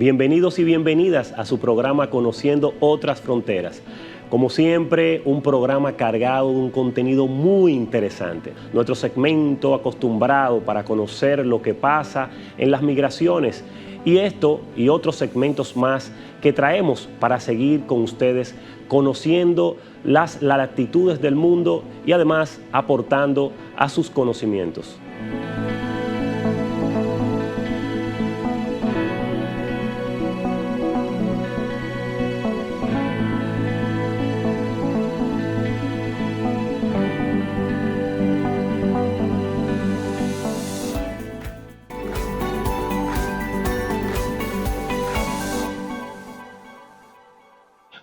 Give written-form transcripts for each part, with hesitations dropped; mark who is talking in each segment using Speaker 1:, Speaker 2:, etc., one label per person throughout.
Speaker 1: Bienvenidos y bienvenidas a su programa Conociendo Otras Fronteras. Como siempre, un programa cargado de un contenido muy interesante. Nuestro segmento acostumbrado para conocer lo que pasa en las migraciones. Y esto y otros segmentos más que traemos para seguir con ustedes conociendo las latitudes del mundo y además aportando a sus conocimientos.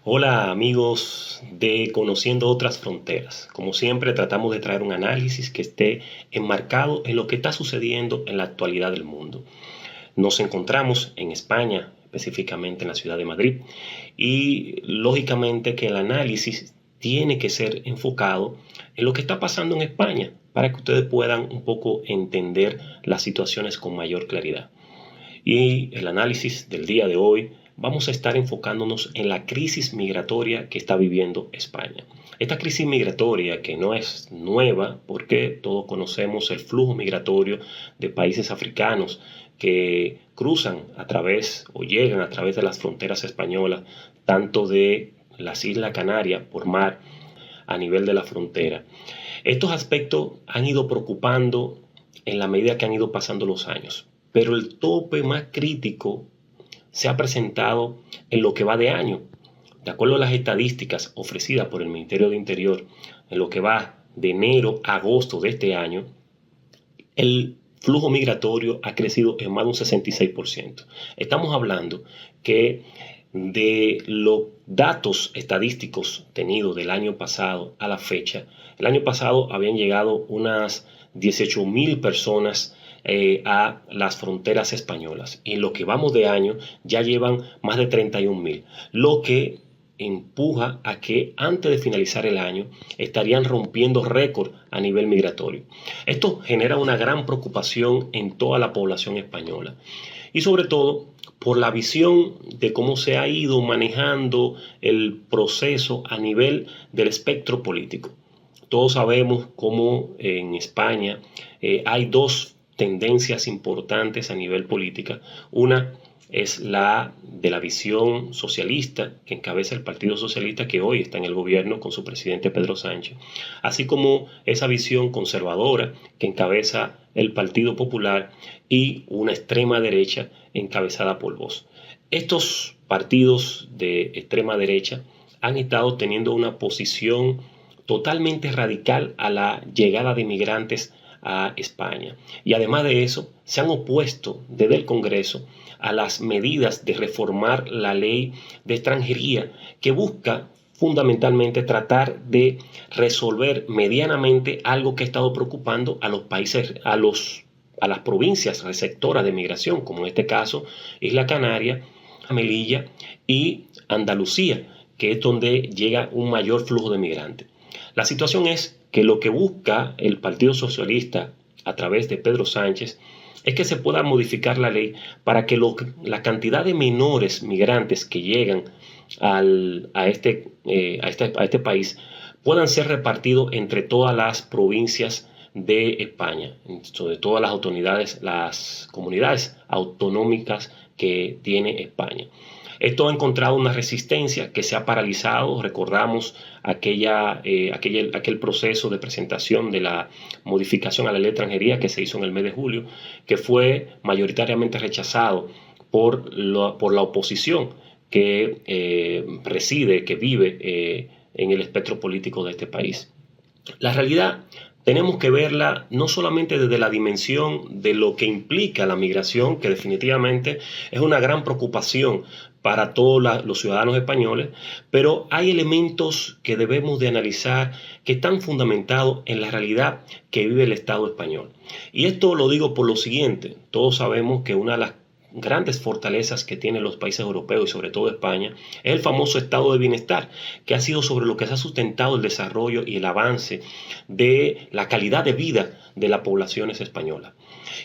Speaker 1: Hola amigos de Conociendo Otras Fronteras. Como siempre tratamos de traer un análisis que esté enmarcado en lo que está sucediendo en la actualidad del mundo. Nos encontramos en España, específicamente en la ciudad de Madrid, y lógicamente que el análisis tiene que ser enfocado en lo que está pasando en España para que ustedes puedan un poco entender las situaciones con mayor claridad. Y el análisis del día de hoy vamos a estar enfocándonos en la crisis migratoria que está viviendo España. Esta crisis migratoria que no es nueva porque todos conocemos el flujo migratorio de países africanos que cruzan a través o llegan a través de las fronteras españolas, tanto de las Islas Canarias por mar a nivel de la frontera. Estos aspectos han ido preocupando en la medida que han ido pasando los años, pero el tope más crítico se ha presentado en lo que va de año. De acuerdo a las estadísticas ofrecidas por el Ministerio de Interior, en lo que va de enero a agosto de este año, el flujo migratorio ha crecido en más de un 66%. Estamos hablando que de los datos estadísticos tenidos del año pasado a la fecha, el año pasado habían llegado unas 18,000 personas a las fronteras españolas, y en lo que vamos de año ya llevan más de 31,000, lo que empuja a que antes de finalizar el año estarían rompiendo récord a nivel migratorio. Esto genera una gran preocupación en toda la población española y sobre todo por la visión de cómo se ha ido manejando el proceso a nivel del espectro político. Todos sabemos cómo en España hay dos tendencias importantes a nivel política. Una es la de la visión socialista que encabeza el Partido Socialista, que hoy está en el gobierno con su presidente Pedro Sánchez, así como esa visión conservadora que encabeza el Partido Popular y una extrema derecha encabezada por Vox. Estos partidos de extrema derecha han estado teniendo una posición totalmente radical a la llegada de migrantes a España. Y además de eso, se han opuesto desde el Congreso a las medidas de reformar la ley de extranjería que busca fundamentalmente tratar de resolver medianamente algo que ha estado preocupando a los países, a las provincias receptoras de migración, como en este caso Isla Canaria, Melilla y Andalucía, que es donde llega un mayor flujo de migrantes. La situación es que lo que busca el Partido Socialista a través de Pedro Sánchez es que se pueda modificar la ley para que la cantidad de menores migrantes que llegan a este país puedan ser repartidos entre todas las provincias de España, sobre todas las autoridades, las comunidades autonómicas que tiene España. Esto ha encontrado una resistencia que se ha paralizado. Recordamos aquel proceso de presentación de la modificación a la ley de extranjería que se hizo en el mes de julio, que fue mayoritariamente rechazado por la oposición que reside, que vive en el espectro político de este país. La realidad tenemos que verla no solamente desde la dimensión de lo que implica la migración, que definitivamente es una gran preocupación para todos los ciudadanos españoles, pero hay elementos que debemos de analizar que están fundamentados en la realidad que vive el Estado español. Y esto lo digo por lo siguiente: todos sabemos que una de las grandes fortalezas que tienen los países europeos y sobre todo España es el famoso estado de bienestar, que ha sido sobre lo que se ha sustentado el desarrollo y el avance de la calidad de vida de las poblaciones españolas.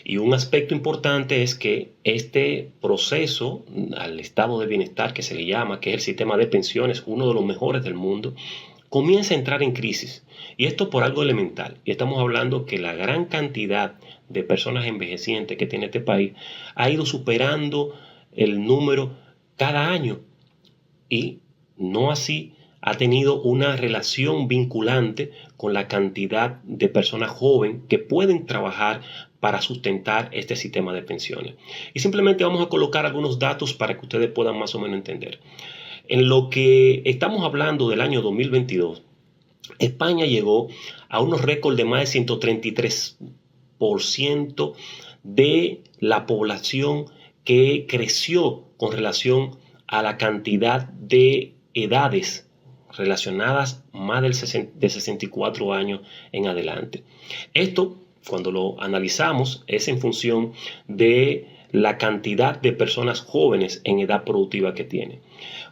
Speaker 1: Y un aspecto importante es que este proceso al estado de bienestar que se le llama, que es el sistema de pensiones, uno de los mejores del mundo, comienza a entrar en crisis. Y esto por algo elemental. Y estamos hablando que la gran cantidad de personas envejecientes que tiene este país ha ido superando el número cada año. Y no así ha tenido una relación vinculante con la cantidad de personas jóvenes que pueden trabajar para sustentar este sistema de pensiones. Y simplemente vamos a colocar algunos datos para que ustedes puedan más o menos entender. En lo que estamos hablando del año 2022, España llegó a unos récords de más de 133% de la población que creció con relación a la cantidad de edades relacionadas más de 64 años en adelante. Esto, cuando lo analizamos, es en función de la cantidad de personas jóvenes en edad productiva que tiene.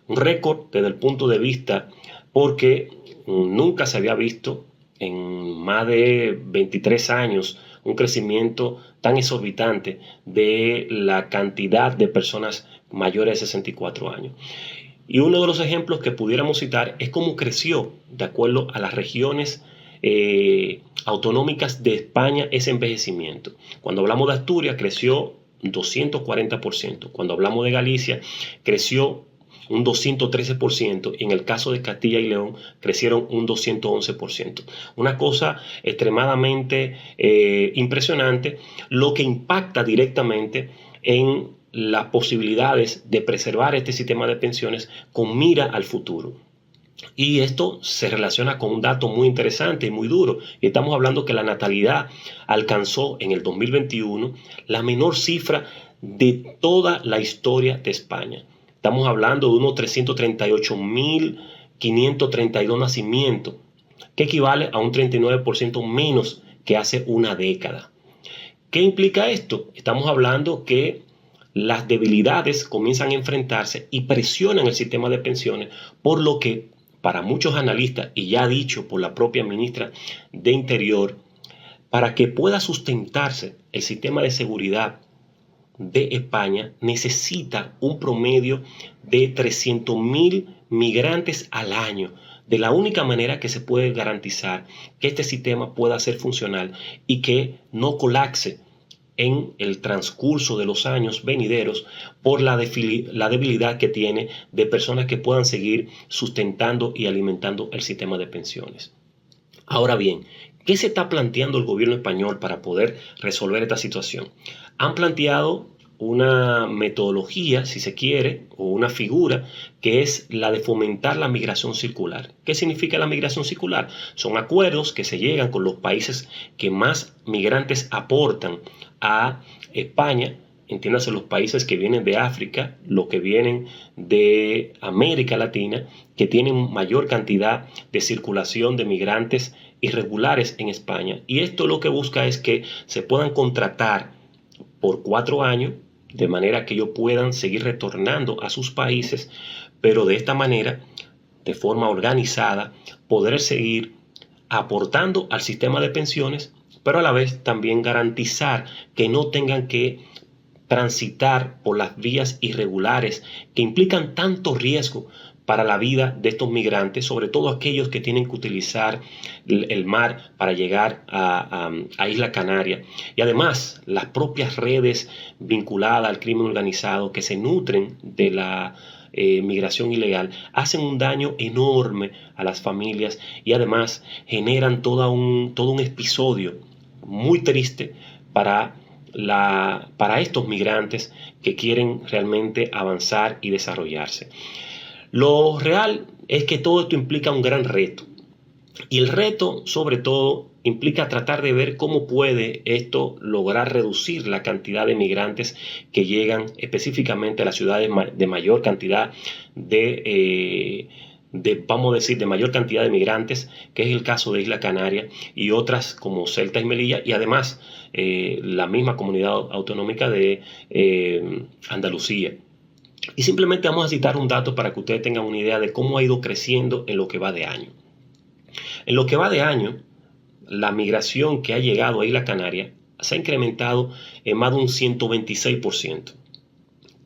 Speaker 1: Un récord desde el punto de vista porque nunca se había visto en más de 23 años un crecimiento tan exorbitante de la cantidad de personas mayores de 64 años. Y uno de los ejemplos que pudiéramos citar es cómo creció, de acuerdo a las regiones autonómicas de España, ese envejecimiento. Cuando hablamos de Asturias, creció 240%. Cuando hablamos de Galicia, creció un 213%, y en el caso de Castilla y León crecieron un 211%. Una cosa extremadamente impresionante, lo que impacta directamente en las posibilidades de preservar este sistema de pensiones con mira al futuro. Y esto se relaciona con un dato muy interesante y muy duro. Y estamos hablando que la natalidad alcanzó en el 2021 la menor cifra de toda la historia de España. Estamos hablando de unos 338.532 nacimientos, que equivale a un 39% menos que hace una década. ¿Qué implica esto? Estamos hablando que las debilidades comienzan a enfrentarse y presionan el sistema de pensiones, por lo que para muchos analistas, y ya dicho por la propia ministra de Interior, para que pueda sustentarse el sistema de seguridad de España necesita un promedio de 300.000 migrantes al año. De la única manera que se puede garantizar que este sistema pueda ser funcional y que no colapse en el transcurso de los años venideros por la debilidad que tiene de personas que puedan seguir sustentando y alimentando el sistema de pensiones. Ahora bien, ¿qué se está planteando el gobierno español para poder resolver esta situación? Han planteado una metodología, si se quiere, o una figura, que es la de fomentar la migración circular. ¿Qué significa la migración circular? Son acuerdos que se llegan con los países que más migrantes aportan a España, entiéndase los países que vienen de África, los que vienen de América Latina, que tienen mayor cantidad de circulación de migrantes irregulares en España. Y esto lo que busca es que se puedan contratar por 4 años, de manera que ellos puedan seguir retornando a sus países, pero de esta manera, de forma organizada, poder seguir aportando al sistema de pensiones, pero a la vez también garantizar que no tengan que transitar por las vías irregulares que implican tanto riesgo para la vida de estos migrantes, sobre todo aquellos que tienen que utilizar el mar para llegar a Isla Canaria. Y además, las propias redes vinculadas al crimen organizado que se nutren de la migración ilegal hacen un daño enorme a las familias y además generan todo un episodio muy triste para estos migrantes que quieren realmente avanzar y desarrollarse. Lo real es que todo esto implica un gran reto. Y el reto, sobre todo, implica tratar de ver cómo puede esto lograr reducir la cantidad de migrantes que llegan específicamente a las ciudades de mayor cantidad vamos a decir, de mayor cantidad de migrantes, que es el caso de Isla Canaria y otras como Ceuta y Melilla, y además la misma comunidad autonómica de Andalucía. Y simplemente vamos a citar un dato para que ustedes tengan una idea de cómo ha ido creciendo en lo que va de año. En lo que va de año, la migración que ha llegado a Isla Canaria se ha incrementado en más de un 126%.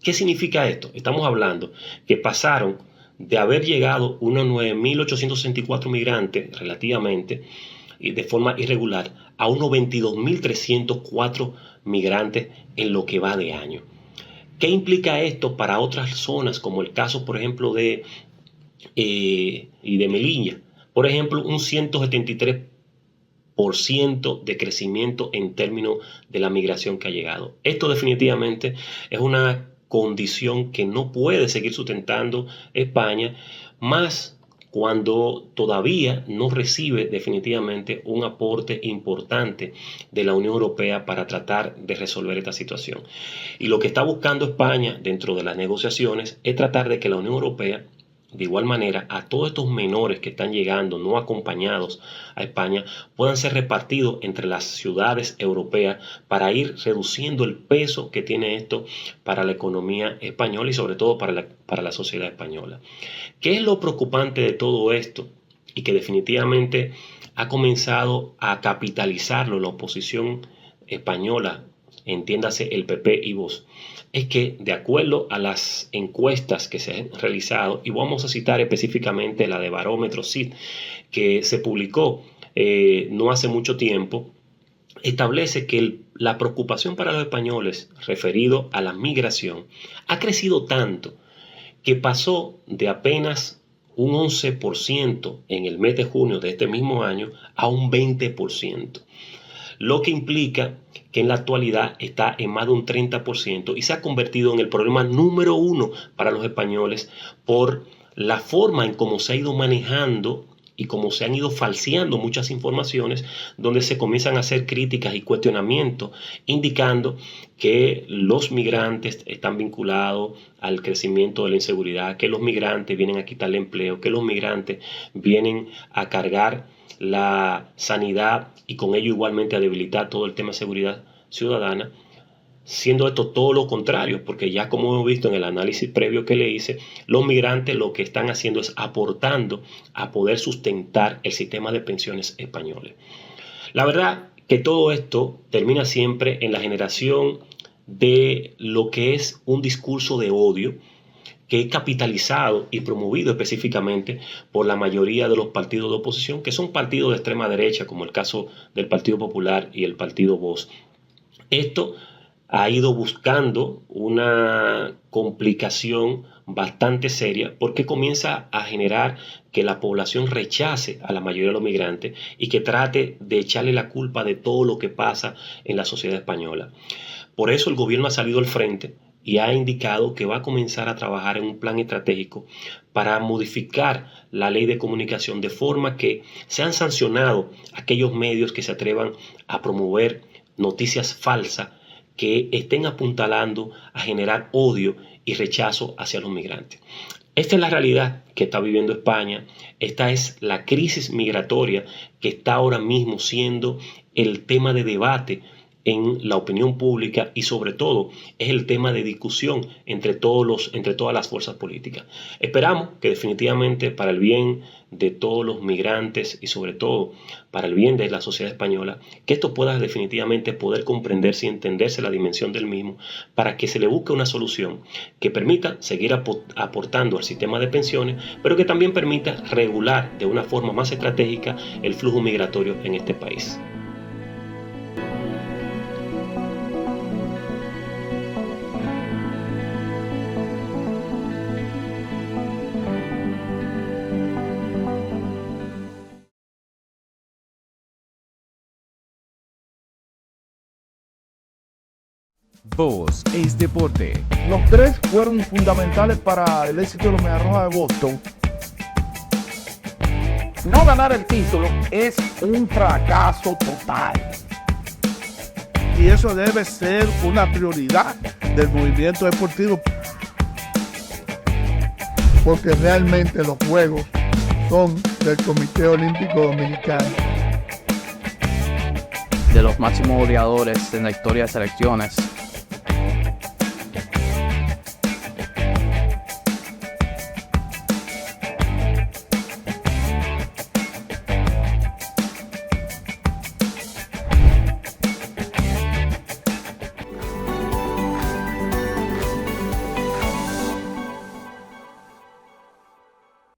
Speaker 1: ¿Qué significa esto? Estamos hablando que pasaron de haber llegado unos 9.864 migrantes relativamente y de forma irregular a unos 22.304 migrantes en lo que va de año. ¿Qué implica esto para otras zonas, como el caso, por ejemplo, de Melilla? Por ejemplo, un 173% de crecimiento en términos de la migración que ha llegado. Esto definitivamente es una condición que no puede seguir sustentando España, más cuando todavía no recibe definitivamente un aporte importante de la Unión Europea para tratar de resolver esta situación. Y lo que está buscando España dentro de las negociaciones es tratar de que la Unión Europea, de igual manera, a todos estos menores que están llegando no acompañados a España puedan ser repartidos entre las ciudades europeas para ir reduciendo el peso que tiene esto para la economía española y sobre todo para la sociedad española. ¿Qué es lo preocupante de todo esto? Y que definitivamente ha comenzado a capitalizarlo la oposición española, entiéndase el PP y Vox, es que de acuerdo a las encuestas que se han realizado, y vamos a citar específicamente la de Barómetro CID, que se publicó no hace mucho tiempo, establece que la preocupación para los españoles referido a la migración ha crecido tanto que pasó de apenas un 11% en el mes de junio de este mismo año a un 20%. Lo que implica que en la actualidad está en más de un 30% y se ha convertido en el problema número uno para los españoles por la forma en cómo se ha ido manejando y cómo se han ido falseando muchas informaciones, donde se comienzan a hacer críticas y cuestionamientos indicando que los migrantes están vinculados al crecimiento de la inseguridad, que los migrantes vienen a quitarle empleo, que los migrantes vienen a cargar la sanidad y con ello igualmente a debilitar todo el tema de seguridad ciudadana, siendo esto todo lo contrario, porque ya como hemos visto en el análisis previo que le hice, los migrantes lo que están haciendo es aportando a poder sustentar el sistema de pensiones españoles. La verdad que todo esto termina siempre en la generación de lo que es un discurso de odio, que es capitalizado y promovido específicamente por la mayoría de los partidos de oposición, que son partidos de extrema derecha, como el caso del Partido Popular y el Partido Vox. Esto ha ido buscando una complicación bastante seria porque comienza a generar que la población rechace a la mayoría de los migrantes y que trate de echarle la culpa de todo lo que pasa en la sociedad española. Por eso el gobierno ha salido al frente y ha indicado que va a comenzar a trabajar en un plan estratégico para modificar la ley de comunicación de forma que sean sancionados aquellos medios que se atrevan a promover noticias falsas que estén apuntalando a generar odio y rechazo hacia los migrantes. Esta es la realidad que está viviendo España. Esta es la crisis migratoria que está ahora mismo siendo el tema de debate en la opinión pública y sobre todo es el tema de discusión entre todas las fuerzas políticas. Esperamos que definitivamente para el bien de todos los migrantes y sobre todo para el bien de la sociedad española, que esto pueda definitivamente poder comprenderse y entenderse la dimensión del mismo para que se le busque una solución que permita seguir aportando al sistema de pensiones, pero que también permita regular de una forma más estratégica el flujo migratorio en este país.
Speaker 2: Voz es deporte.
Speaker 3: Los tres fueron fundamentales para el éxito de los Medias Rojas de Boston. No ganar el título es un fracaso total. Y eso debe ser una prioridad del movimiento deportivo. Porque realmente los juegos son del Comité Olímpico Dominicano.
Speaker 4: De los máximos goleadores en la historia de selecciones.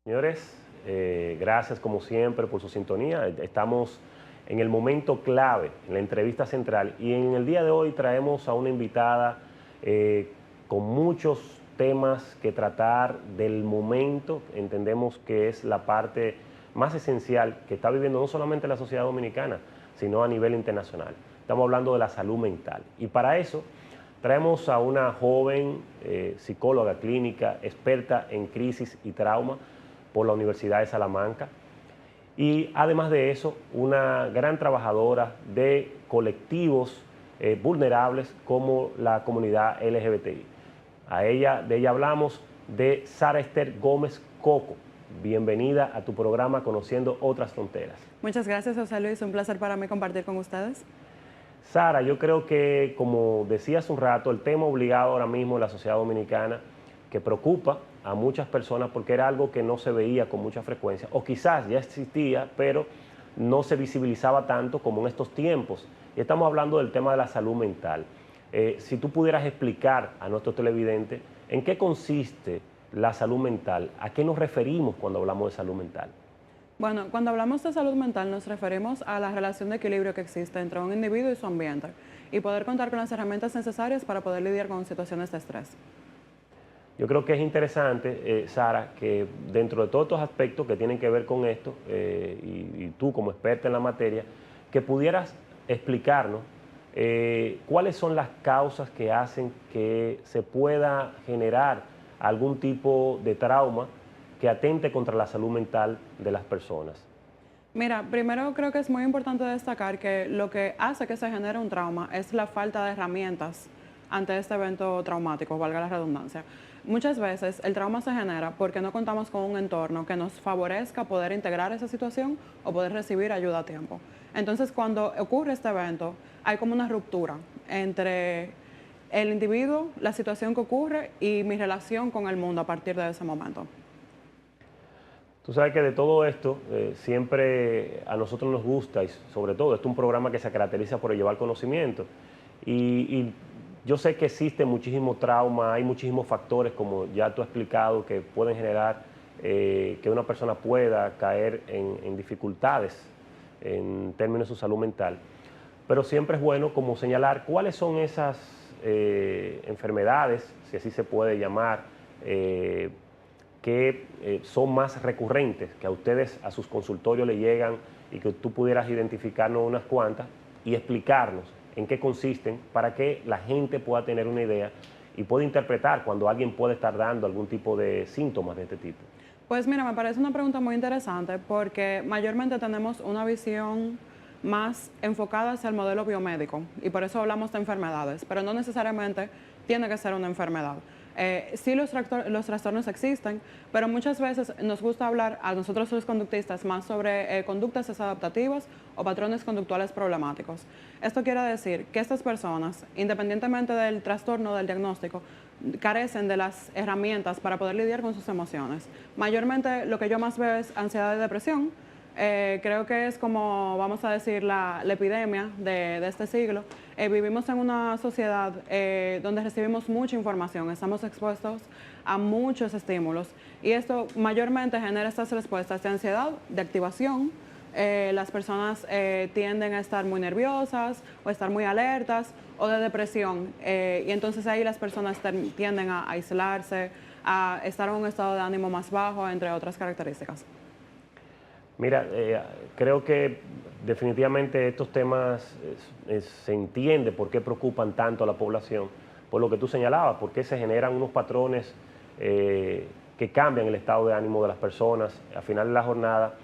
Speaker 1: Señores, gracias como siempre por su sintonía. Estamos en el momento clave, en la entrevista central, y en el día de hoy traemos a una invitada con muchos temas que tratar del momento. Entendemos que es la parte más esencial que está viviendo no solamente la sociedad dominicana, sino a nivel internacional. Estamos hablando de la salud mental. Y para eso traemos a una joven psicóloga clínica, experta en crisis y trauma por la Universidad de Salamanca. Y además de eso, una gran trabajadora de colectivos vulnerables como la comunidad LGBTI. De ella hablamos, de Sara Esther Gómez Coco. Bienvenida a tu programa Conociendo Otras Fronteras.
Speaker 5: Muchas gracias, José Luis. Un placer para mí compartir con ustedes.
Speaker 1: Sara, yo creo que, como decía hace un rato, el tema obligado ahora mismo en la sociedad dominicana, que preocupa a muchas personas porque era algo que no se veía con mucha frecuencia, o quizás ya existía, pero no se visibilizaba tanto como en estos tiempos. Y estamos hablando del tema de la salud mental. Si tú pudieras explicar a nuestros televidentes en qué consiste la salud mental, ¿a qué nos referimos cuando hablamos de salud mental?
Speaker 5: Bueno, cuando hablamos de salud mental nos referimos a la relación de equilibrio que existe entre un individuo y su ambiente y poder contar con las herramientas necesarias para poder lidiar con situaciones de estrés.
Speaker 1: Yo creo que es interesante, Sara, que dentro de todos estos aspectos que tienen que ver con esto, y tú como experta en la materia, que pudieras explicarnos cuáles son las causas que hacen que se pueda generar algún tipo de trauma que atente contra la salud mental de las personas.
Speaker 5: Mira, primero creo que es muy importante destacar que lo que hace que se genere un trauma es la falta de herramientas ante este evento traumático, valga la redundancia. Muchas veces el trauma se genera porque no contamos con un entorno que nos favorezca poder integrar esa situación o poder recibir ayuda a tiempo. Entonces, cuando ocurre este evento, hay como una ruptura entre el individuo, la situación que ocurre y mi relación con el mundo a partir de ese momento.
Speaker 1: Tú sabes que de todo esto siempre a nosotros nos gusta, y sobre todo, este es un programa que se caracteriza por llevar conocimiento. Y yo sé que existe muchísimo trauma, hay muchísimos factores, como ya tú has explicado, que pueden generar que una persona pueda caer en dificultades en términos de su salud mental. Pero siempre es bueno como señalar cuáles son esas enfermedades, si así se puede llamar, que son más recurrentes, que a ustedes, a sus consultorios le llegan y que tú pudieras identificarnos unas cuantas y explicarnos en qué consisten para que la gente pueda tener una idea y pueda interpretar cuando alguien puede estar dando algún tipo de síntomas de este tipo.
Speaker 5: Pues mira, me parece una pregunta muy interesante porque mayormente tenemos una visión más enfocada hacia el modelo biomédico y por eso hablamos de enfermedades, pero no necesariamente tiene que ser una enfermedad. Sí, los trastornos existen, pero muchas veces nos gusta hablar a nosotros los conductistas más sobre conductas desadaptativas o patrones conductuales problemáticos. Esto quiere decir que estas personas, independientemente del trastorno o del diagnóstico, carecen de las herramientas para poder lidiar con sus emociones. Mayormente lo que yo más veo es ansiedad y depresión. Creo que es como, vamos a decir, la epidemia de este siglo. Vivimos en una sociedad donde recibimos mucha información, estamos expuestos a muchos estímulos y esto mayormente genera estas respuestas de ansiedad, de activación. Las personas tienden a estar muy nerviosas o estar muy alertas o de depresión y entonces ahí las personas tienden a aislarse, a estar en un estado de ánimo más bajo, entre otras características.
Speaker 1: Mira, creo que definitivamente estos temas se entiende por qué preocupan tanto a la población, por lo que tú señalabas, porque se generan unos patrones que cambian el estado de ánimo de las personas. Al final de la jornada,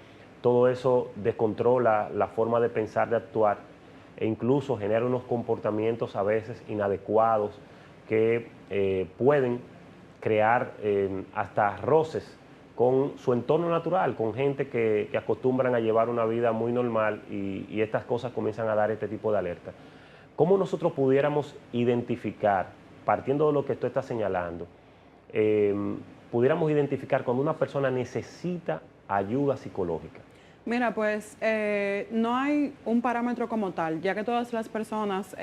Speaker 1: todo eso descontrola la forma de pensar, de actuar, e incluso genera unos comportamientos a veces inadecuados que pueden crear hasta roces con su entorno natural, con gente que acostumbran a llevar una vida muy normal y estas cosas comienzan a dar este tipo de alerta. ¿Cómo nosotros pudiéramos identificar, partiendo de lo que tú estás señalando, pudiéramos identificar cuando una persona necesita ayuda psicológica?
Speaker 5: Mira, pues no hay un parámetro como tal, ya que todas las personas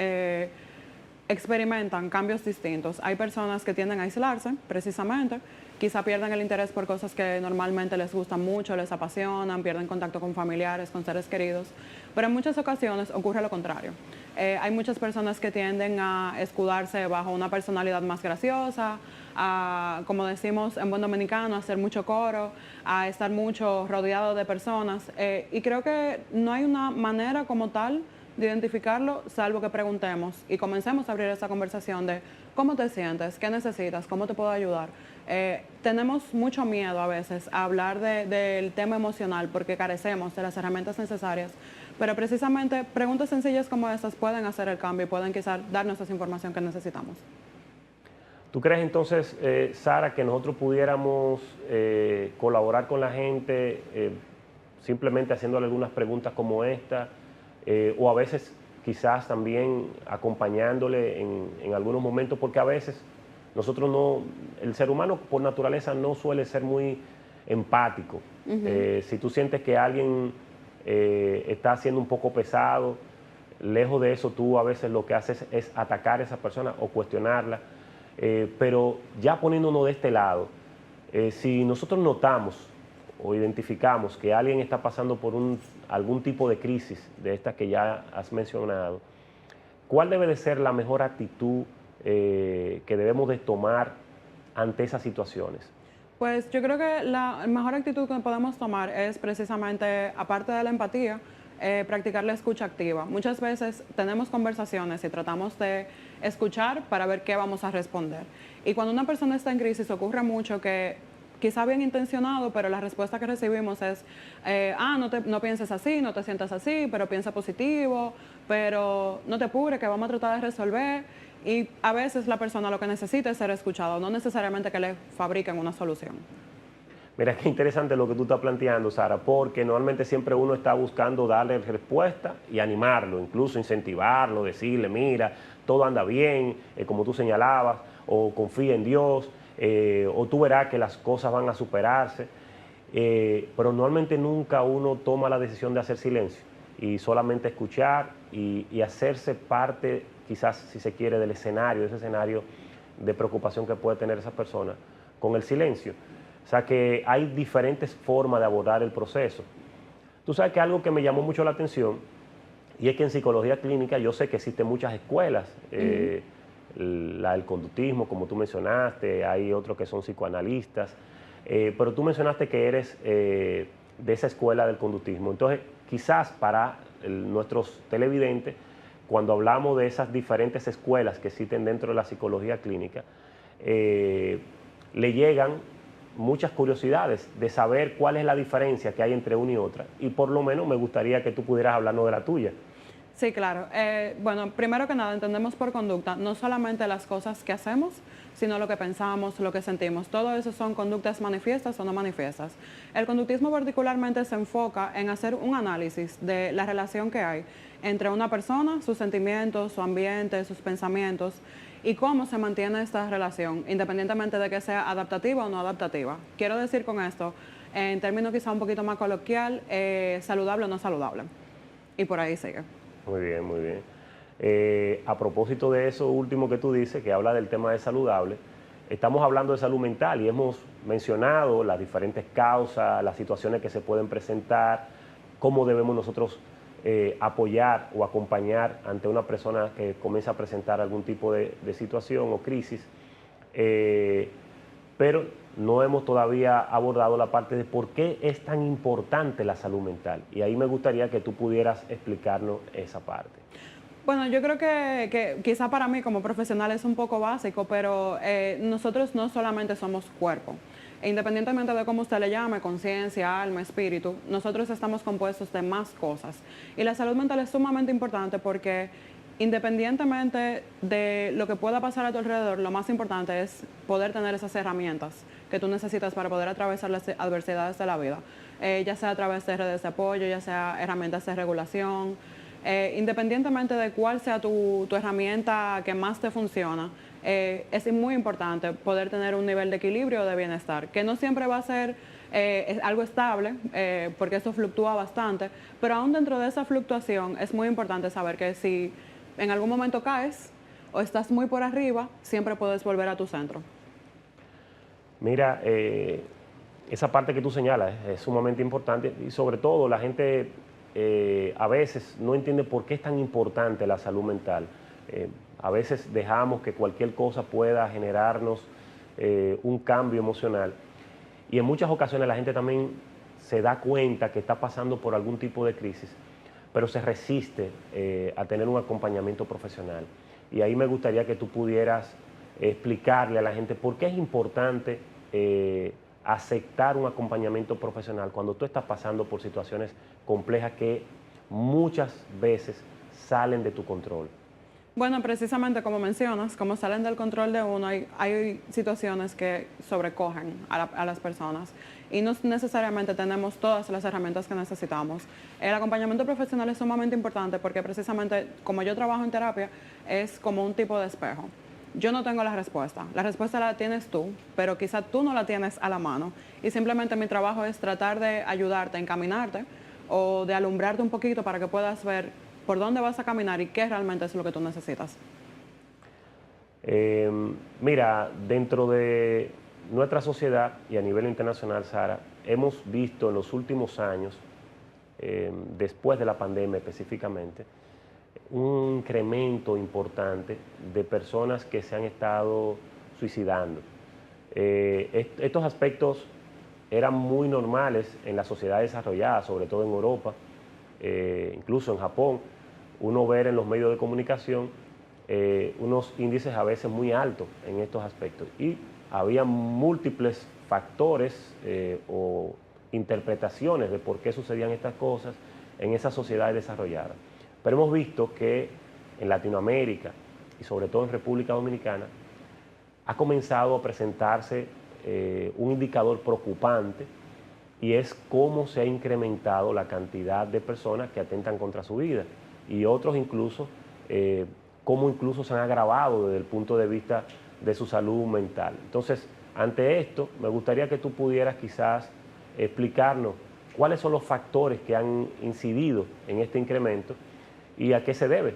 Speaker 5: experimentan cambios distintos. Hay personas que tienden a aislarse, precisamente, quizá pierden el interés por cosas que normalmente les gustan mucho, les apasionan, pierden contacto con familiares, con seres queridos, pero en muchas ocasiones ocurre lo contrario. Hay muchas personas que tienden a escudarse bajo una personalidad más graciosa, a, como decimos en buen dominicano, a hacer mucho coro, a estar mucho rodeado de personas, y creo que no hay una manera como tal de identificarlo, salvo que preguntemos y comencemos a abrir esa conversación de cómo te sientes, qué necesitas, cómo te puedo ayudar. Tenemos mucho miedo a veces a hablar del tema emocional porque carecemos de las herramientas necesarias, pero precisamente preguntas sencillas como estas pueden hacer el cambio y pueden quizás darnos esa información que necesitamos.
Speaker 1: ¿Tú crees entonces, Sara, que nosotros pudiéramos colaborar con la gente simplemente haciéndole algunas preguntas como esta? O a veces quizás también acompañándole en algunos momentos, porque a veces nosotros no, el ser humano por naturaleza no suele ser muy empático. Si tú sientes que alguien está siendo un poco pesado, lejos de eso tú a veces lo que haces es atacar a esa persona o cuestionarla, pero ya poniéndonos de este lado, si nosotros notamos o identificamos que alguien está pasando por algún tipo de crisis de estas que ya has mencionado, ¿cuál debe de ser la mejor actitud que debemos de tomar ante esas situaciones?
Speaker 5: Pues yo creo que la mejor actitud que podemos tomar es precisamente, aparte de la empatía, practicar la escucha activa. Muchas veces tenemos conversaciones y tratamos de escuchar para ver qué vamos a responder. Y cuando una persona está en crisis ocurre mucho que quizá bien intencionado, pero la respuesta que recibimos es, no pienses así, no te sientas así, pero piensa positivo, pero no te apures, que vamos a tratar de resolver. Y a veces la persona lo que necesita es ser escuchado, no necesariamente que le fabriquen una solución.
Speaker 1: Mira, qué interesante lo que tú estás planteando, Sara, porque normalmente siempre uno está buscando darle respuesta y animarlo, incluso incentivarlo, decirle, mira, todo anda bien, como tú señalabas, o confía en Dios, o tú verás que las cosas van a superarse, pero normalmente nunca uno toma la decisión de hacer silencio y solamente escuchar y hacerse parte, quizás si se quiere, del escenario, de ese escenario de preocupación que puede tener esa persona con el silencio. O sea que hay diferentes formas de abordar el proceso. Tú sabes que algo que me llamó mucho la atención, y es que en psicología clínica yo sé que existen muchas escuelas, la del conductismo, como tú mencionaste, hay otros que son psicoanalistas, pero tú mencionaste que eres de esa escuela del conductismo. Entonces, quizás para nuestros televidentes, cuando hablamos de esas diferentes escuelas que existen dentro de la psicología clínica, le llegan muchas curiosidades de saber cuál es la diferencia que hay entre una y otra, y por lo menos me gustaría que tú pudieras hablarnos de la tuya.
Speaker 5: Sí, claro. Bueno, primero que nada, entendemos por conducta no solamente las cosas que hacemos, sino lo que pensamos, lo que sentimos. Todo eso son conductas manifiestas o no manifiestas. El conductismo particularmente se enfoca en hacer un análisis de la relación que hay entre una persona, sus sentimientos, su ambiente, sus pensamientos, y cómo se mantiene esta relación, independientemente de que sea adaptativa o no adaptativa. Quiero decir con esto, en términos quizá un poquito más coloquial, saludable o no saludable. Y por ahí sigue.
Speaker 1: Muy bien, muy bien. A propósito de eso último que tú dices, que habla del tema de saludable, estamos hablando de salud mental y hemos mencionado las diferentes causas, las situaciones que se pueden presentar, cómo debemos nosotros apoyar o acompañar ante una persona que comienza a presentar algún tipo de situación o crisis, pero no hemos todavía abordado la parte de por qué es tan importante la salud mental, y ahí me gustaría que tú pudieras explicarnos esa parte.
Speaker 5: Bueno, yo creo que quizá para mí como profesional es un poco básico, pero nosotros no solamente somos cuerpo. Independientemente de cómo usted le llame, conciencia, alma, espíritu, nosotros estamos compuestos de más cosas. Y la salud mental es sumamente importante porque independientemente de lo que pueda pasar a tu alrededor, lo más importante es poder tener esas herramientas que tú necesitas para poder atravesar las adversidades de la vida, ya sea a través de redes de apoyo, ya sea herramientas de regulación. Independientemente de cuál sea tu herramienta que más te funciona, es muy importante poder tener un nivel de equilibrio o de bienestar, que no siempre va a ser algo estable, porque eso fluctúa bastante, pero aún dentro de esa fluctuación es muy importante saber que si en algún momento caes, o estás muy por arriba, siempre puedes volver a tu centro.
Speaker 1: Mira, esa parte que tú señalas es sumamente importante y sobre todo la gente a veces no entiende por qué es tan importante la salud mental. A veces dejamos que cualquier cosa pueda generarnos un cambio emocional y en muchas ocasiones la gente también se da cuenta que está pasando por algún tipo de crisis, pero se resiste a tener un acompañamiento profesional. Y ahí me gustaría que tú pudieras explicarle a la gente por qué es importante aceptar un acompañamiento profesional cuando tú estás pasando por situaciones complejas que muchas veces salen de tu control.
Speaker 5: Bueno, precisamente como mencionas, como salen del control de uno, hay situaciones que sobrecogen a las personas y no necesariamente tenemos todas las herramientas que necesitamos. El acompañamiento profesional es sumamente importante porque precisamente como yo trabajo en terapia, es como un tipo de espejo. Yo no tengo la respuesta la tienes tú, pero quizá tú no la tienes a la mano y simplemente mi trabajo es tratar de ayudarte, encaminarte o de alumbrarte un poquito para que puedas ver por dónde vas a caminar y qué realmente es lo que tú necesitas.
Speaker 1: Mira, dentro de nuestra sociedad y a nivel internacional, Sara, hemos visto en los últimos años, después de la pandemia específicamente, un incremento importante de personas que se han estado suicidando. Estos aspectos eran muy normales en la sociedad desarrollada, sobre todo en Europa, incluso en Japón. Uno ver en los medios de comunicación unos índices a veces muy altos en estos aspectos. Y había múltiples factores o interpretaciones de por qué sucedían estas cosas en esas sociedades desarrolladas. Pero hemos visto que en Latinoamérica y sobre todo en República Dominicana ha comenzado a presentarse un indicador preocupante y es cómo se ha incrementado la cantidad de personas que atentan contra su vida y otros incluso, cómo incluso se han agravado desde el punto de vista de su salud mental. Entonces, ante esto, me gustaría que tú pudieras quizás explicarnos cuáles son los factores que han incidido en este incremento y a qué se debe.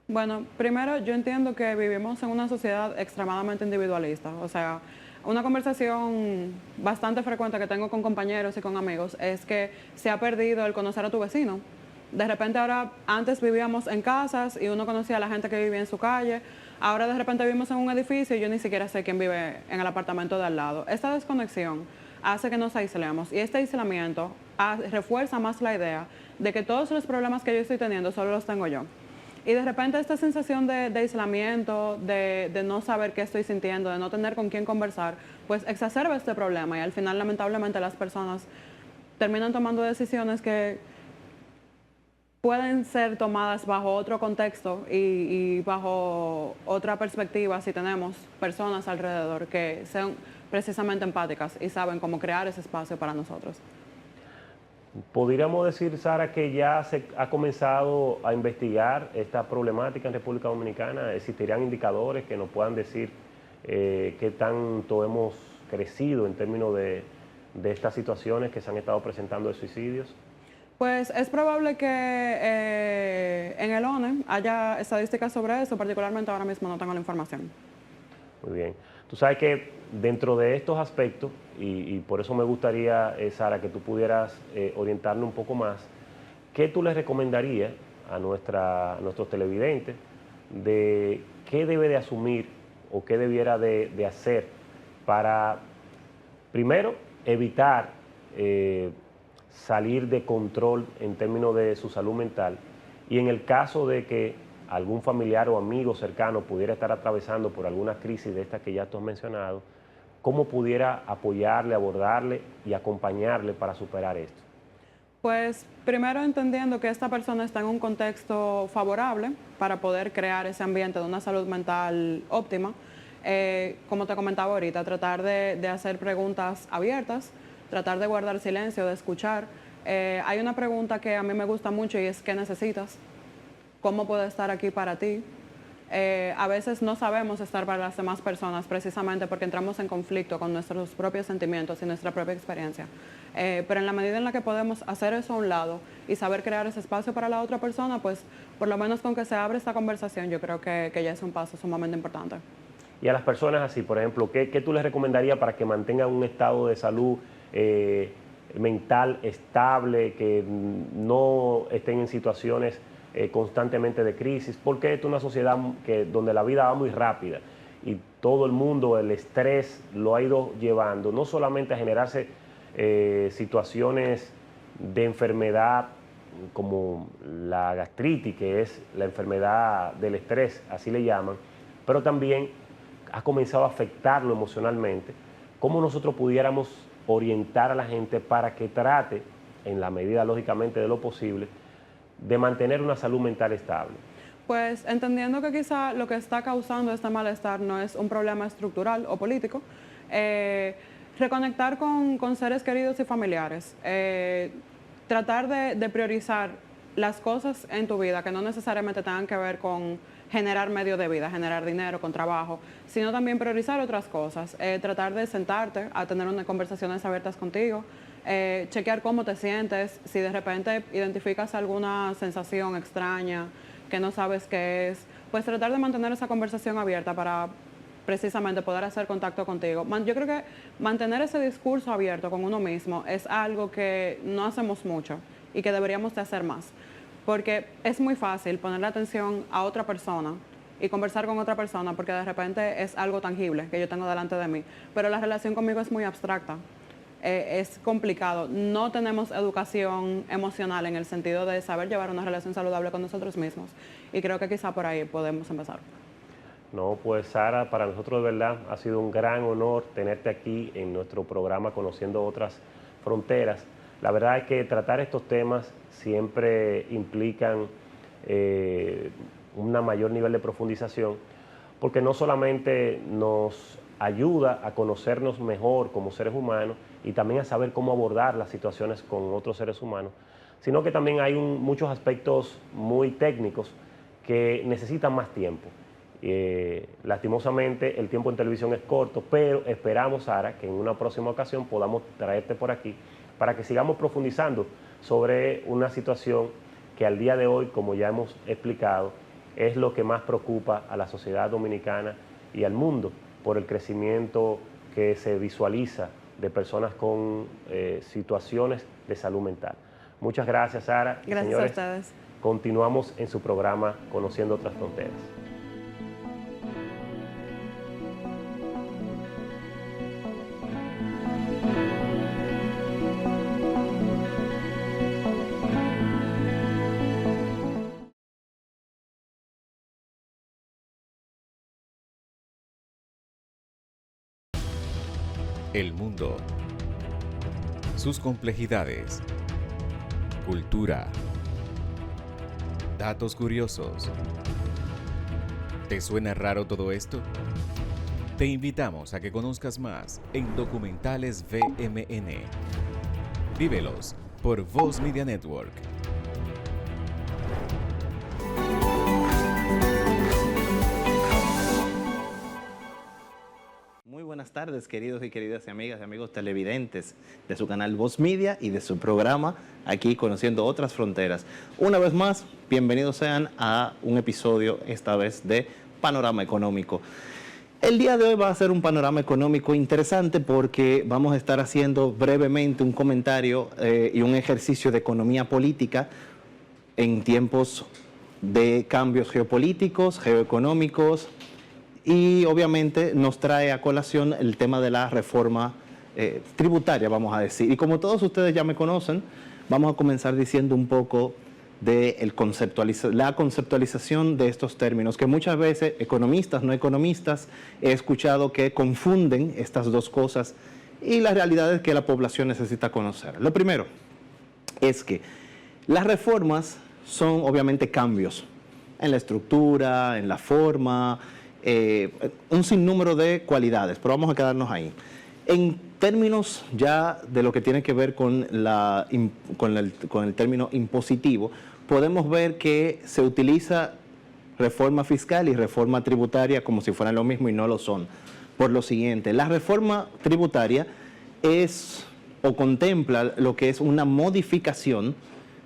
Speaker 5: Bueno, primero yo entiendo que vivimos en una sociedad extremadamente individualista, o sea, una conversación bastante frecuente que tengo con compañeros y con amigos es que se ha perdido el conocer a tu vecino. De repente ahora, antes vivíamos en casas y uno conocía a la gente que vivía en su calle, ahora de repente vivimos en un edificio y yo ni siquiera sé quién vive en el apartamento de al lado. Esta desconexión hace que nos aislemos y este aislamiento refuerza más la idea de que todos los problemas que yo estoy teniendo solo los tengo yo. Y de repente esta sensación de aislamiento, de no saber qué estoy sintiendo, de no tener con quién conversar, pues exacerba este problema y al final lamentablemente las personas terminan tomando decisiones que pueden ser tomadas bajo otro contexto y bajo otra perspectiva si tenemos personas alrededor que sean precisamente empáticas y saben cómo crear ese espacio para nosotros.
Speaker 1: ¿Podríamos decir, Sara, que ya se ha comenzado a investigar esta problemática en República Dominicana? ¿Existirían indicadores que nos puedan decir qué tanto hemos crecido en términos de estas situaciones que se han estado presentando de suicidios?
Speaker 5: Pues es probable que en el ONE haya estadísticas sobre eso, particularmente ahora mismo no tengo la información.
Speaker 1: Muy bien. Tú sabes que dentro de estos aspectos, y por eso me gustaría, Sara, que tú pudieras orientarnos un poco más, ¿qué tú les recomendarías a nuestros televidentes de qué debe de asumir o qué debiera de hacer para, primero, evitar salir de control en términos de su salud mental y en el caso de que algún familiar o amigo cercano pudiera estar atravesando por alguna crisis de estas que ya tú has mencionado, cómo pudiera apoyarle, abordarle y acompañarle para superar esto?
Speaker 5: Pues primero entendiendo que esta persona está en un contexto favorable para poder crear ese ambiente de una salud mental óptima. Como te comentaba ahorita, tratar de hacer preguntas abiertas, tratar de guardar silencio, de escuchar. Hay una pregunta que a mí me gusta mucho y es ¿qué necesitas? ¿Cómo puedo estar aquí para ti? A veces no sabemos estar para las demás personas precisamente porque entramos en conflicto con nuestros propios sentimientos y nuestra propia experiencia. Pero en la medida en la que podemos hacer eso a un lado y saber crear ese espacio para la otra persona, pues por lo menos con que se abra esta conversación, yo creo que ya es un paso sumamente importante.
Speaker 1: Y a las personas así, por ejemplo, ¿qué tú les recomendarías para que mantengan un estado de salud mental estable, que no estén en situaciones constantemente de crisis? Porque es una sociedad donde la vida va muy rápida y todo el mundo, el estrés lo ha ido llevando, no solamente a generarse situaciones de enfermedad como la gastritis, que es la enfermedad del estrés, así le llaman, pero también ha comenzado a afectarlo emocionalmente. ¿Cómo nosotros pudiéramos orientar a la gente para que trate, en la medida lógicamente de lo posible, de mantener una salud mental estable?
Speaker 5: Pues entendiendo que quizá lo que está causando este malestar no es un problema estructural o político, reconectar con seres queridos y familiares, tratar de priorizar las cosas en tu vida que no necesariamente tengan que ver con generar medio de vida, generar dinero con trabajo, sino también priorizar otras cosas, tratar de sentarte a tener unas conversaciones abiertas contigo, chequear cómo te sientes, si de repente identificas alguna sensación extraña que no sabes qué es, pues tratar de mantener esa conversación abierta para precisamente poder hacer contacto contigo. Yo creo que mantener ese discurso abierto con uno mismo es algo que no hacemos mucho y que deberíamos de hacer más, porque es muy fácil ponerle atención a otra persona y conversar con otra persona porque de repente es algo tangible que yo tengo delante de mí, pero la relación conmigo es muy abstracta. Es complicado. No tenemos educación emocional en el sentido de saber llevar una relación saludable con nosotros mismos. Y creo que quizá por ahí podemos empezar.
Speaker 1: No, pues Sara, para nosotros de verdad ha sido un gran honor tenerte aquí en nuestro programa Conociendo Otras Fronteras. La verdad es que tratar estos temas siempre implican un mayor nivel de profundización, porque no solamente nos ayuda a conocernos mejor como seres humanos y también a saber cómo abordar las situaciones con otros seres humanos, sino que también hay muchos aspectos muy técnicos que necesitan más tiempo. Lastimosamente el tiempo en televisión es corto, pero esperamos, Sara, que en una próxima ocasión podamos traerte por aquí para que sigamos profundizando sobre una situación que al día de hoy, como ya hemos explicado, es lo que más preocupa a la sociedad dominicana y al mundo, por el crecimiento que se visualiza de personas con situaciones de salud mental. Muchas gracias, Sara.
Speaker 5: Gracias, señores, a ustedes.
Speaker 1: Continuamos en su programa Conociendo Otras Fronteras.
Speaker 2: El mundo, sus complejidades, cultura, datos curiosos. ¿Te suena raro todo esto? Te invitamos a que conozcas más en Documentales VMN. Vívelos por Voz Media Network.
Speaker 6: Buenas tardes, queridos y queridas amigas y amigos televidentes de su canal Voz Media y de su programa aquí Conociendo Otras Fronteras. Una vez más, bienvenidos sean a un episodio, esta vez de Panorama Económico. El día de hoy va a ser un panorama económico interesante porque vamos a estar haciendo brevemente un comentario y un ejercicio de economía política en tiempos de cambios geopolíticos, geoeconómicos, y obviamente nos trae a colación el tema de la reforma tributaria, vamos a decir. Y como todos ustedes ya me conocen, vamos a comenzar diciendo un poco de la conceptualización de estos términos, que muchas veces economistas, no economistas, he escuchado que confunden estas dos cosas y la realidad es que la población necesita conocer. Lo primero es que las reformas son obviamente cambios en la estructura, en la forma, un sinnúmero de cualidades, pero vamos a quedarnos ahí. En términos ya de lo que tiene que ver con el término impositivo, podemos ver que se utiliza reforma fiscal y reforma tributaria como si fueran lo mismo y no lo son. Por lo siguiente, la reforma tributaria es o contempla lo que es una modificación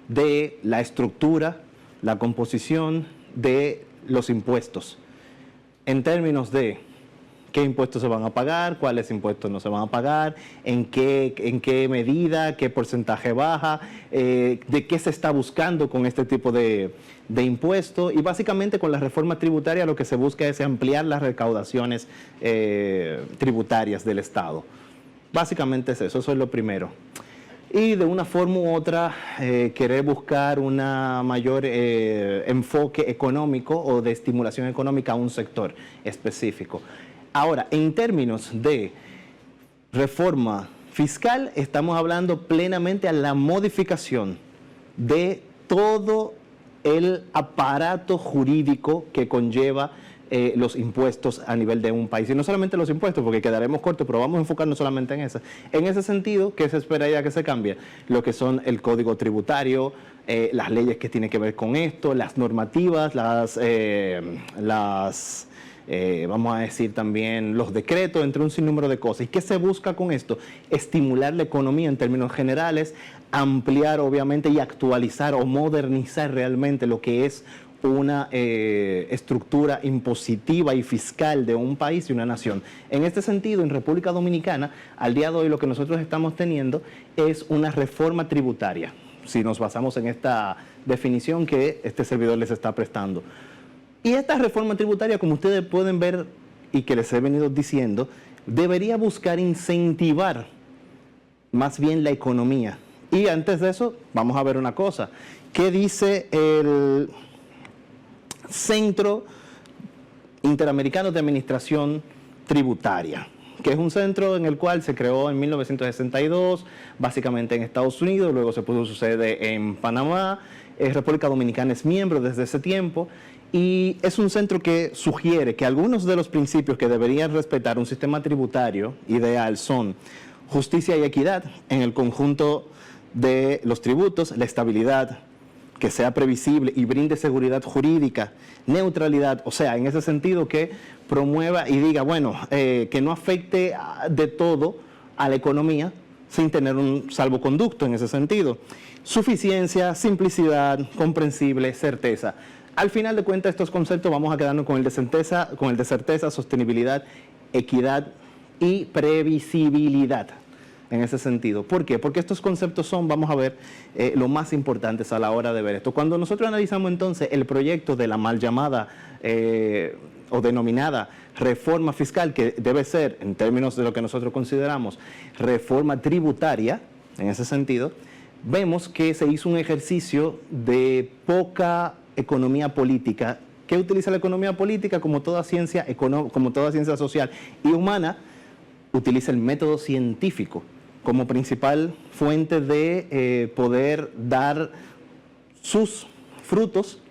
Speaker 6: de la estructura, la composición de los impuestos, en términos de qué impuestos se van a pagar, cuáles impuestos no se van a pagar, en qué medida, qué porcentaje baja, de qué se está buscando con este tipo de impuestos. Y básicamente con la reforma tributaria lo que se busca es ampliar las recaudaciones tributarias del Estado. Básicamente es eso es lo primero. Y de una forma u otra querer buscar un mayor enfoque económico o de estimulación económica a un sector específico. Ahora, en términos de reforma fiscal, estamos hablando plenamente a la modificación de todo el aparato jurídico que conlleva los impuestos a nivel de un país. Y no solamente los impuestos, porque quedaremos cortos, pero vamos a enfocarnos solamente en eso. En ese sentido, ¿qué se esperaría que se cambie? Lo que son el código tributario, las leyes que tienen que ver con esto, las normativas, vamos a decir también los decretos, entre un sinnúmero de cosas. ¿Y qué se busca con esto? Estimular la economía en términos generales, ampliar obviamente y actualizar o modernizar realmente lo que es una estructura impositiva y fiscal de un país y una nación. En este sentido, en República Dominicana, al día de hoy lo que nosotros estamos teniendo es una reforma tributaria, si nos basamos en esta definición que este servidor les está prestando. Y esta reforma tributaria, como ustedes pueden ver y que les he venido diciendo, debería buscar incentivar más bien la economía. Y antes de eso, vamos a ver una cosa. ¿Qué dice el Centro Interamericano de Administración Tributaria? Que es un centro en el cual se creó en 1962, básicamente en Estados Unidos, luego se puso su sede en Panamá. República Dominicana es miembro desde ese tiempo. Y es un centro que sugiere que algunos de los principios que deberían respetar un sistema tributario ideal son justicia y equidad en el conjunto de los tributos, la estabilidad, que sea previsible y brinde seguridad jurídica, neutralidad, o sea, en ese sentido que promueva y diga, bueno, que no afecte de todo a la economía sin tener un salvoconducto en ese sentido. Suficiencia, simplicidad, comprensible, certeza. Al final de cuentas, estos conceptos vamos a quedarnos con el de certeza, sostenibilidad, equidad y previsibilidad en ese sentido. ¿Por qué? Porque estos conceptos son, vamos a ver, lo más importantes a la hora de ver esto. Cuando nosotros analizamos entonces el proyecto de la mal llamada o denominada reforma fiscal, que debe ser, en términos de lo que nosotros consideramos, reforma tributaria, en ese sentido, vemos que se hizo un ejercicio de poca economía política. ¿Qué utiliza la economía política? Como toda ciencia social y humana, utiliza el método científico como principal fuente de poder dar sus frutos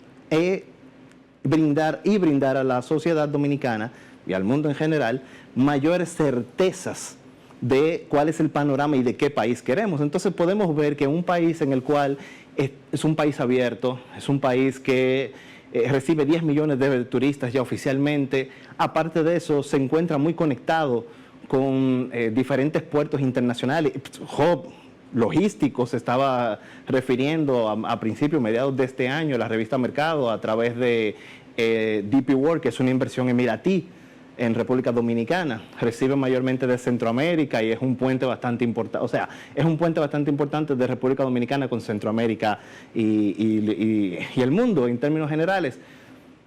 Speaker 6: brindar a la sociedad dominicana y al mundo en general mayores certezas de cuál es el panorama y de qué país queremos. Entonces podemos ver que un país en el cual es un país abierto, es un país que recibe 10 millones de turistas ya oficialmente, aparte de eso se encuentra muy conectado con diferentes puertos internacionales, hub logísticos, se estaba refiriendo a principios, mediados de este año, la revista Mercado, a través de DP World, que es una inversión emiratí en República Dominicana, recibe mayormente de Centroamérica y es un puente bastante importante, o sea, es un puente bastante importante de República Dominicana con Centroamérica y el mundo en términos generales.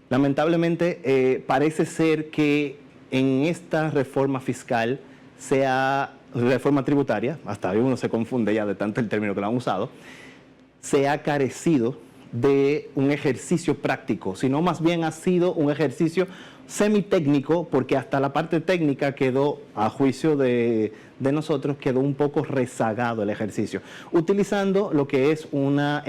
Speaker 6: Lamentablemente parece ser que en esta reforma fiscal, reforma tributaria, hasta ahí uno se confunde ya de tanto el término que lo han usado, se ha carecido de un ejercicio práctico, sino más bien ha sido un ejercicio semitécnico, porque hasta la parte técnica quedó, a juicio de nosotros, quedó un poco rezagado el ejercicio, utilizando lo que es una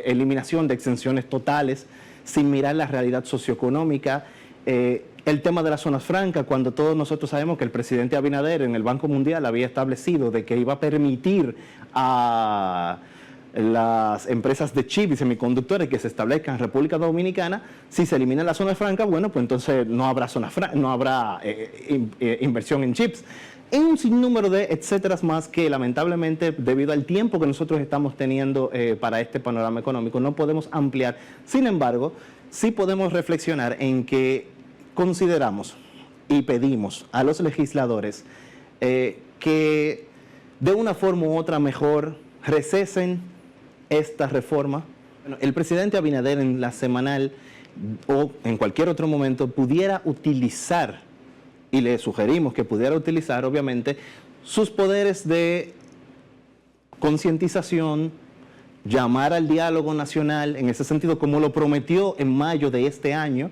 Speaker 6: eliminación de exenciones totales, sin mirar la realidad socioeconómica, el tema de las zonas francas, cuando todos nosotros sabemos que el presidente Abinader en el Banco Mundial había establecido de que iba a permitir a las empresas de chip y semiconductores que se establezcan en República Dominicana, si se elimina la zona franca, bueno, pues entonces no habrá inversión en chips. Y un sinnúmero de etcétera más que lamentablemente, debido al tiempo que nosotros estamos teniendo para este panorama económico, no podemos ampliar. Sin embargo, sí podemos reflexionar en que consideramos y pedimos a los legisladores que de una forma u otra mejor recesen esta reforma. Bueno, el presidente Abinader en la semanal o en cualquier otro momento pudiera utilizar, y le sugerimos que pudiera utilizar obviamente sus poderes de concientización, llamar al diálogo nacional en ese sentido, como lo prometió en mayo de este año.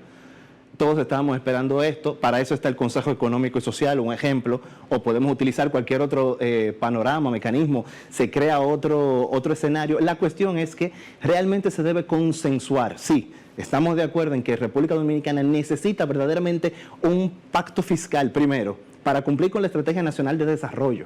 Speaker 6: Todos estábamos esperando esto, para eso está el Consejo Económico y Social, un ejemplo, o podemos utilizar cualquier otro panorama, mecanismo, se crea otro escenario. La cuestión es que realmente se debe consensuar. Sí, estamos de acuerdo en que República Dominicana necesita verdaderamente un pacto fiscal, primero, para cumplir con la Estrategia Nacional de Desarrollo.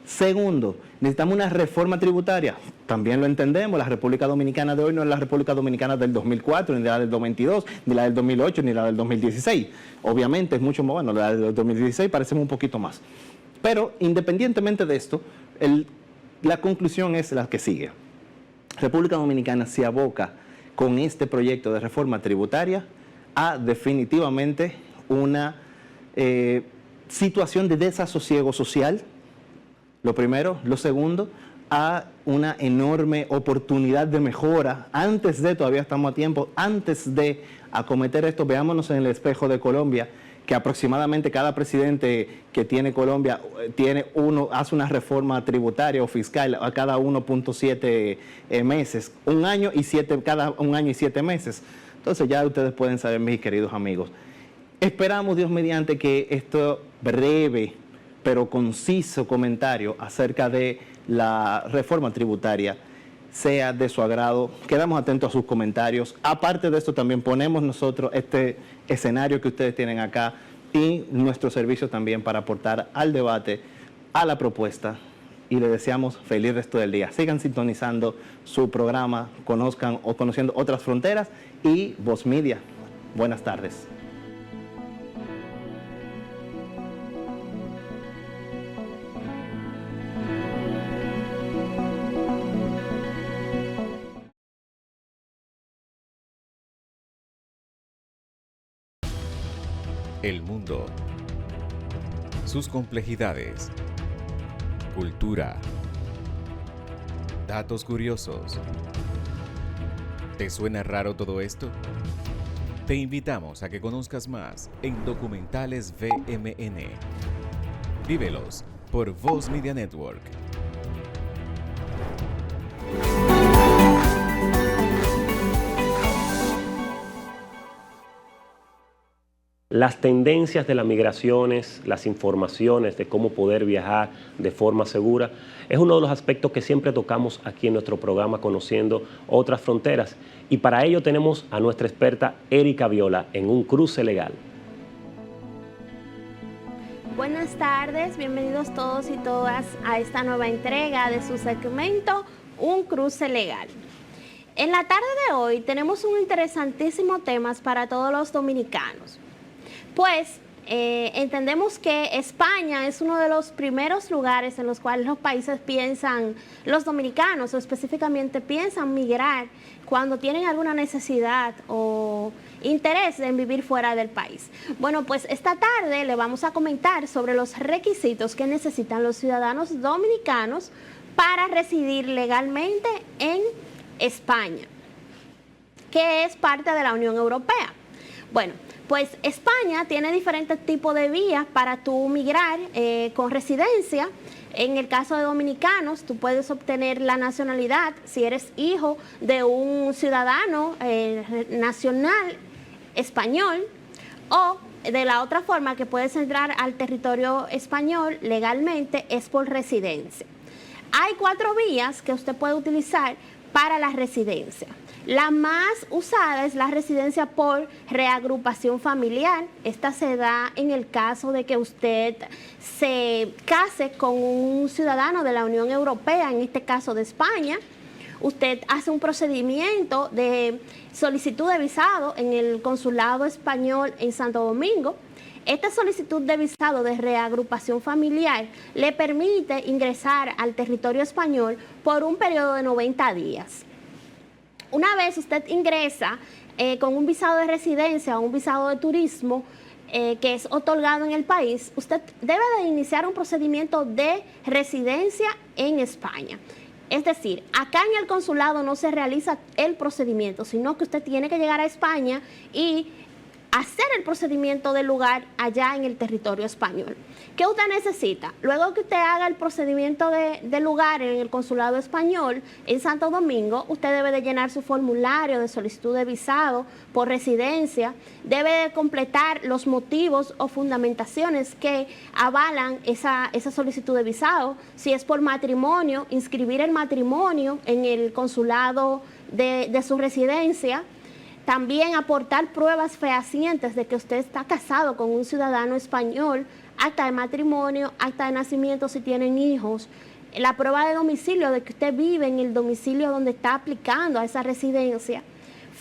Speaker 6: Segundo, necesitamos una reforma tributaria. También lo entendemos, la República Dominicana de hoy no es la República Dominicana del 2004, ni la del 2022, ni la del 2008, ni la del 2016. Obviamente es mucho más, bueno, la del 2016 parece un poquito más. Pero independientemente de esto, la conclusión es la que sigue. República Dominicana se aboca con este proyecto de reforma tributaria a definitivamente una situación de desasosiego social. Lo primero. Lo segundo, a una enorme oportunidad de mejora. Antes de, todavía estamos a tiempo, antes de acometer esto, veámonos en el espejo de Colombia, que aproximadamente cada presidente que tiene Colombia hace una reforma tributaria o fiscal a cada 1.7 meses, cada un año y 7 meses. Entonces ya ustedes pueden saber, mis queridos amigos. Esperamos, Dios mediante, que esto breve pero conciso comentario acerca de la reforma tributaria sea de su agrado. Quedamos atentos a sus comentarios. Aparte de esto, también ponemos nosotros este escenario que ustedes tienen acá y nuestro servicio también para aportar al debate, a la propuesta, y les deseamos feliz resto del día. Sigan sintonizando su programa, conozcan o conociendo otras fronteras y Voz Media. Buenas tardes.
Speaker 2: El mundo, sus complejidades, cultura, datos curiosos. ¿Te suena raro todo esto? Te invitamos a que conozcas más en Documentales VMN. Vívelos por Voz Media Network.
Speaker 1: Las tendencias de las migraciones, las informaciones de cómo poder viajar de forma segura, es uno de los aspectos que siempre tocamos aquí en nuestro programa Conociendo Otras Fronteras. Y para ello tenemos a nuestra experta Erika Viola en Un Cruce Legal.
Speaker 7: Buenas tardes, bienvenidos todos y todas a esta nueva entrega de su segmento Un Cruce Legal. En la tarde de hoy tenemos un interesantísimo tema para todos los dominicanos. Pues entendemos que España es uno de los primeros lugares en los cuales los países piensan, los dominicanos o específicamente piensan migrar cuando tienen alguna necesidad o interés en vivir fuera del país. Bueno, pues esta tarde le vamos a comentar sobre los requisitos que necesitan los ciudadanos dominicanos para residir legalmente en España, que es parte de la Unión Europea. Bueno, pues España tiene diferentes tipos de vías para tú migrar con residencia. En el caso de dominicanos, tú puedes obtener la nacionalidad si eres hijo de un ciudadano nacional español, o de la otra forma que puedes entrar al territorio español legalmente es por residencia. Hay 4 vías que usted puede utilizar para la residencia. La más usada es la residencia por reagrupación familiar. Esta se da en el caso de que usted se case con un ciudadano de la Unión Europea, en este caso de España, usted hace un procedimiento de solicitud de visado en el Consulado Español en Santo Domingo. Esta solicitud de visado de reagrupación familiar le permite ingresar al territorio español por un periodo de 90 días. Una vez usted ingresa con un visado de residencia o un visado de turismo que es otorgado en el país, usted debe de iniciar un procedimiento de residencia en España. Es decir, acá en el consulado no se realiza el procedimiento, sino que usted tiene que llegar a España y hacer el procedimiento del lugar allá en el territorio español. ¿Qué usted necesita? Luego que usted haga el procedimiento de lugar en el consulado español en Santo Domingo, usted debe de llenar su formulario de solicitud de visado por residencia, debe de completar los motivos o fundamentaciones que avalan esa solicitud de visado. Si es por matrimonio, inscribir el matrimonio en el consulado de su residencia. También aportar pruebas fehacientes de que usted está casado con un ciudadano español, acta de matrimonio, acta de nacimiento si tienen hijos, la prueba de domicilio de que usted vive en el domicilio donde está aplicando a esa residencia,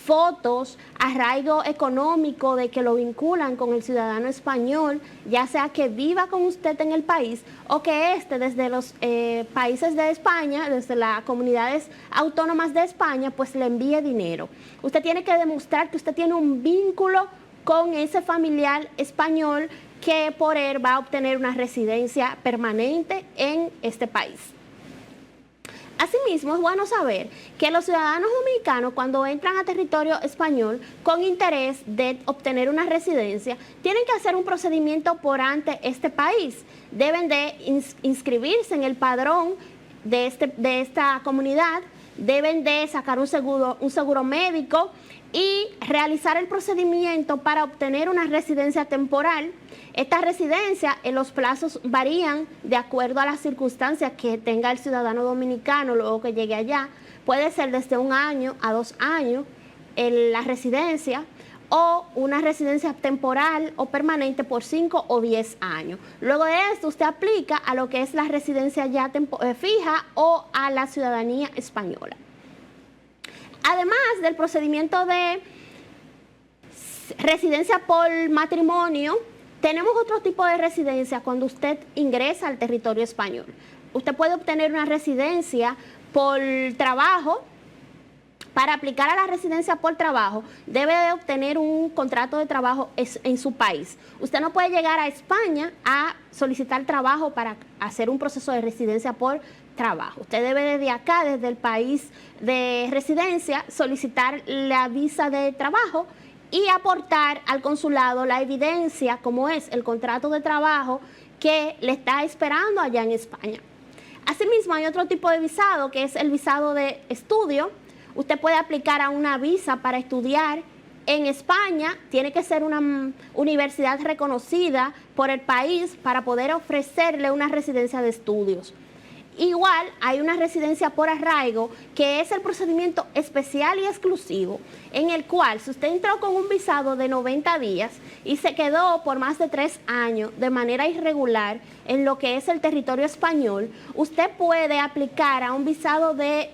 Speaker 7: fotos, arraigo económico de que lo vinculan con el ciudadano español, ya sea que viva con usted en el país o que esté desde los países de España, desde las comunidades autónomas de España, pues le envíe dinero. Usted tiene que demostrar que usted tiene un vínculo con ese familiar español que por él va a obtener una residencia permanente en este país. Asimismo, es bueno saber que los ciudadanos dominicanos, cuando entran a territorio español con interés de obtener una residencia, tienen que hacer un procedimiento por ante este país. Deben de inscribirse en el padrón de esta comunidad, deben de sacar un seguro médico y realizar el procedimiento para obtener una residencia temporal. Esta residencia, en los plazos varían de acuerdo a las circunstancias que tenga el ciudadano dominicano luego que llegue allá. Puede ser desde 1 año a 2 años la residencia, o una residencia temporal o permanente por 5 o 10 años. Luego de esto, usted aplica a lo que es la residencia ya fija o a la ciudadanía española. Además del procedimiento de residencia por matrimonio, tenemos otro tipo de residencia cuando usted ingresa al territorio español. Usted puede obtener una residencia por trabajo. Para aplicar a la residencia por trabajo, debe de obtener un contrato de trabajo en su país. Usted no puede llegar a España a solicitar trabajo para hacer un proceso de residencia por trabajo. Usted debe desde acá, desde el país de residencia, solicitar la visa de trabajo y aportar al consulado la evidencia, como es el contrato de trabajo que le está esperando allá en España. Asimismo, hay otro tipo de visado, que es el visado de estudio. Usted puede aplicar a una visa para estudiar en España. Tiene que ser una universidad reconocida por el país para poder ofrecerle una residencia de estudios. Igual hay una residencia por arraigo, que es el procedimiento especial y exclusivo, en el cual si usted entró con un visado de 90 días y se quedó por más de 3 años de manera irregular en lo que es el territorio español, usted puede aplicar a un visado de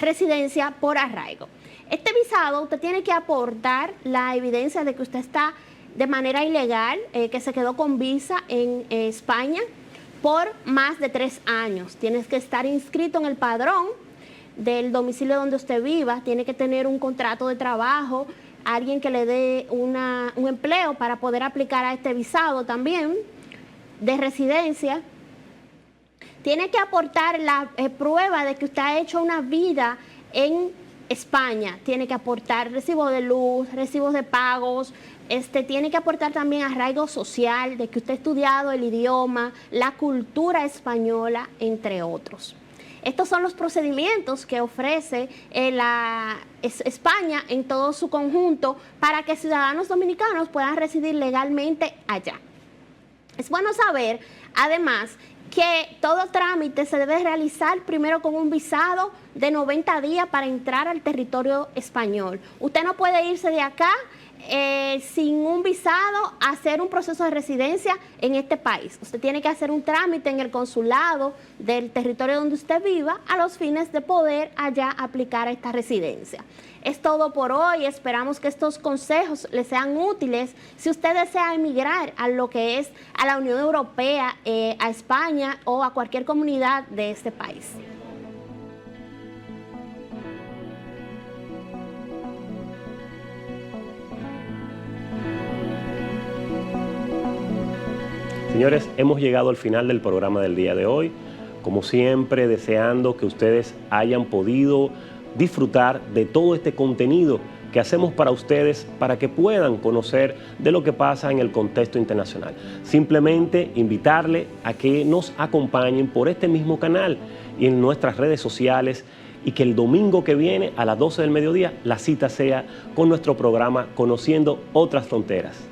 Speaker 7: residencia por arraigo. Este visado usted tiene que aportar la evidencia de que usted está de manera ilegal, que se quedó con visa en España por más de 3 años. Tienes que estar inscrito en el padrón del domicilio donde usted viva, tiene que tener un contrato de trabajo, alguien que le dé un empleo para poder aplicar a este visado también de residencia. Tiene que aportar la prueba de que usted ha hecho una vida en España. Tiene que aportar recibos de luz, recibos de pagos. Tiene que aportar también arraigo social, de que usted ha estudiado el idioma, la cultura española, entre otros. Estos son los procedimientos que ofrece España en todo su conjunto para que ciudadanos dominicanos puedan residir legalmente allá. Es bueno saber, además, que todo trámite se debe realizar primero con un visado de 90 días para entrar al territorio español. Usted no puede irse de acá sin un visado hacer un proceso de residencia en este país. Usted tiene que hacer un trámite en el consulado del territorio donde usted viva a los fines de poder allá aplicar esta residencia. Es todo por hoy. Esperamos que estos consejos les sean útiles si usted desea emigrar a lo que es a la Unión Europea, a España o a cualquier comunidad de este país.
Speaker 1: Señores, hemos llegado al final del programa del día de hoy. Como siempre, deseando que ustedes hayan podido disfrutar de todo este contenido que hacemos para ustedes, para que puedan conocer de lo que pasa en el contexto internacional. Simplemente invitarle a que nos acompañen por este mismo canal y en nuestras redes sociales, y que el domingo que viene a las 12 del mediodía la cita sea con nuestro programa Conociendo Otras Fronteras.